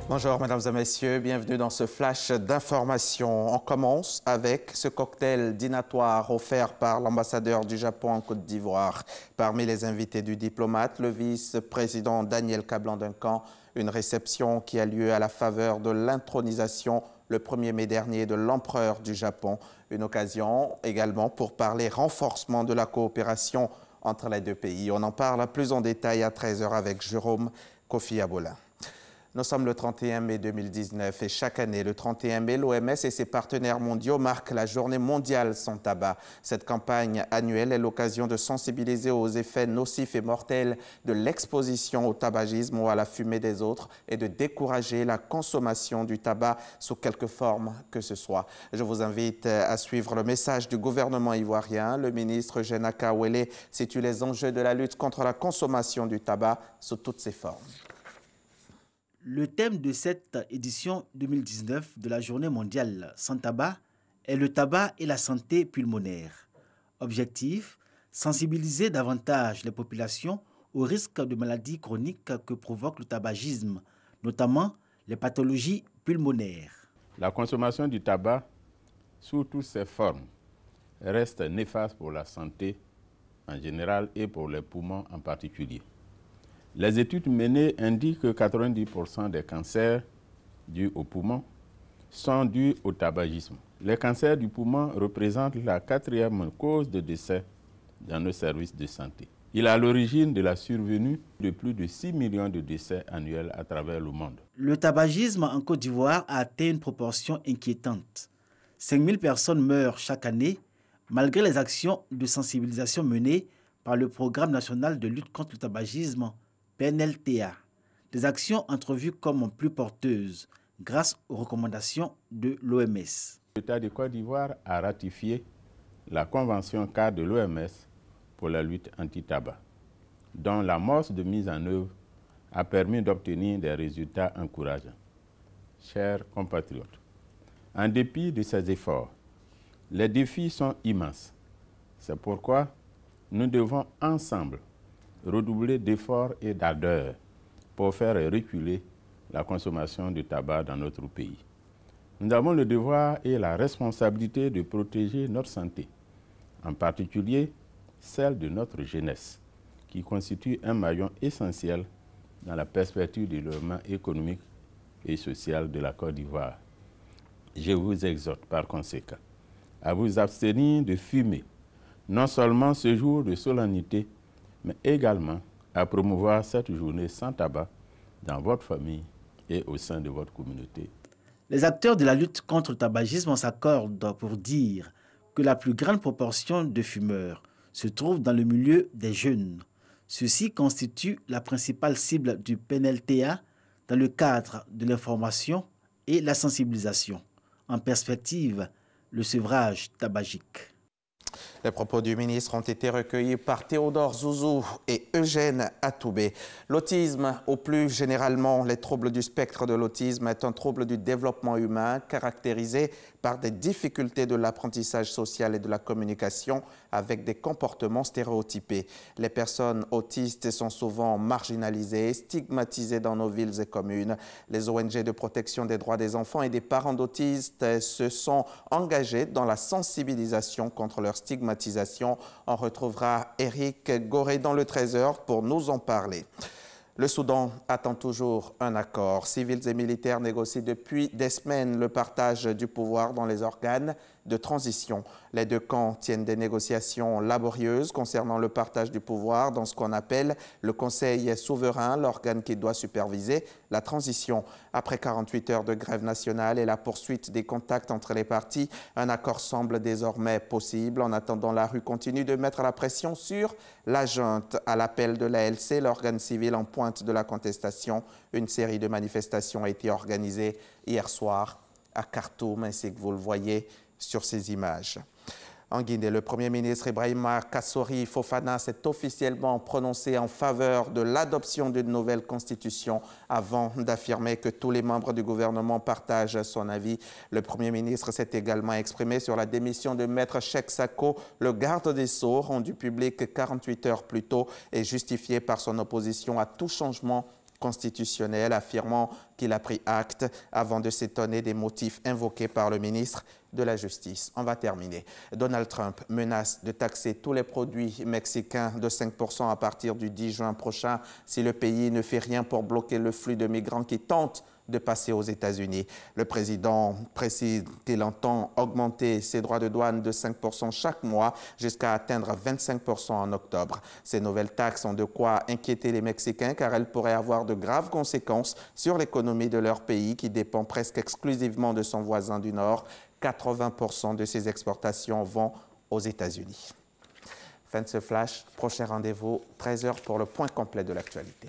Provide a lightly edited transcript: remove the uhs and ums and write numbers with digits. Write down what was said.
Bonjour mesdames et messieurs, bienvenue dans ce flash d'information. On commence avec ce cocktail dînatoire offert par l'ambassadeur du Japon en Côte d'Ivoire. Parmi les invités du diplomate, le vice-président Daniel Kablan-Duncan, une réception qui a lieu à la faveur de l'intronisation le 1er mai dernier de l'empereur du Japon. Une occasion également pour parler renforcement de la coopération entre les deux pays. On en parle plus en détail à 13h avec Jérôme Kofi Abolin. Nous sommes le 31 mai 2019 et chaque année, le 31 mai, l'OMS et ses partenaires mondiaux marquent la journée mondiale sans tabac. Cette campagne annuelle est l'occasion de sensibiliser aux effets nocifs et mortels de l'exposition au tabagisme ou à la fumée des autres et de décourager la consommation du tabac sous quelque forme que ce soit. Je vous invite à suivre le message du gouvernement ivoirien. Le ministre Jenaka Wele situe les enjeux de la lutte contre la consommation du tabac sous toutes ses formes. Le thème de cette édition 2019 de la Journée mondiale sans tabac est le tabac et la santé pulmonaire. Objectif, sensibiliser davantage les populations aux risques de maladies chroniques que provoque le tabagisme, notamment les pathologies pulmonaires. La consommation du tabac, sous toutes ses formes, reste néfaste pour la santé en général et pour les poumons en particulier. Les études menées indiquent que 90% des cancers dus aux poumons sont dus au tabagisme. Les cancers du poumon représentent la 4e cause de décès dans nos services de santé. Il est à l'origine de la survenue de plus de 6 millions de décès annuels à travers le monde. Le tabagisme en Côte d'Ivoire a atteint une proportion inquiétante. 5 000 personnes meurent chaque année malgré les actions de sensibilisation menées par le Programme national de lutte contre le tabagisme PNLTA, des actions entrevues comme plus porteuses grâce aux recommandations de l'OMS. L'État de Côte d'Ivoire a ratifié la Convention cadre de l'OMS pour la lutte anti-tabac, dont l'amorce de mise en œuvre a permis d'obtenir des résultats encourageants. Chers compatriotes, en dépit de ces efforts, les défis sont immenses. C'est pourquoi nous devons ensemble redoubler d'efforts et d'ardeur pour faire reculer la consommation de tabac dans notre pays. Nous avons le devoir et la responsabilité de protéger notre santé, en particulier celle de notre jeunesse, qui constitue un maillon essentiel dans la perspective du développement économique et social de la Côte d'Ivoire. Je vous exhorte par conséquent à vous abstenir de fumer, non seulement ce jour de solennité, mais également à promouvoir cette journée sans tabac dans votre famille et au sein de votre communauté. Les acteurs de la lutte contre le tabagisme s'accordent pour dire que la plus grande proportion de fumeurs se trouve dans le milieu des jeunes. Ceci constitue la principale cible du PNLTA dans le cadre de l'information et la sensibilisation. En perspective, le sevrage tabagique. Les propos du ministre ont été recueillis par Théodore Zouzou et Eugène Atoubé. L'autisme, ou plus généralement les troubles du spectre de l'autisme, est un trouble du développement humain caractérisé par des difficultés de l'apprentissage social et de la communication avec des comportements stéréotypés. Les personnes autistes sont souvent marginalisées, stigmatisées dans nos villes et communes. Les ONG de protection des droits des enfants et des parents d'autistes se sont engagés dans la sensibilisation contre leur stigmatisation. On retrouvera Éric Goré dans le 13h pour nous en parler. Le Soudan attend toujours un accord. Civils et militaires négocient depuis des semaines le partage du pouvoir dans les organes de transition. Les deux camps tiennent des négociations laborieuses concernant le partage du pouvoir dans ce qu'on appelle le Conseil souverain, l'organe qui doit superviser la transition. Après 48 heures de grève nationale et la poursuite des contacts entre les partis, un accord semble désormais possible. En attendant, la rue continue de mettre la pression sur la junte. À l'appel de l'ALC, l'organe civil en pointe de la contestation, une série de manifestations a été organisée hier soir à Khartoum, ainsi que vous le voyez sur ces images. En Guinée, le Premier ministre Ibrahima Kassori Fofana s'est officiellement prononcé en faveur de l'adoption d'une nouvelle constitution avant d'affirmer que tous les membres du gouvernement partagent son avis. Le Premier ministre s'est également exprimé sur la démission de Maître Cheikh Sako, le garde des Sceaux, rendu public 48 heures plus tôt et justifié par son opposition à tout changement constitutionnel, affirmant qu'il a pris acte avant de s'étonner des motifs invoqués par le ministre de la Justice. On va terminer. Donald Trump menace de taxer tous les produits mexicains de 5% à partir du 10 juin prochain si le pays ne fait rien pour bloquer le flux de migrants qui tentent de passer aux États-Unis. Le président précise qu'il entend augmenter ses droits de douane de 5% chaque mois jusqu'à atteindre 25% en octobre. Ces nouvelles taxes ont de quoi inquiéter les Mexicains car elles pourraient avoir de graves conséquences sur l'économie de leur pays qui dépend presque exclusivement de son voisin du Nord. 80% de ses exportations vont aux États-Unis. Fin de ce flash. Prochain rendez-vous, 13h pour le point complet de l'actualité.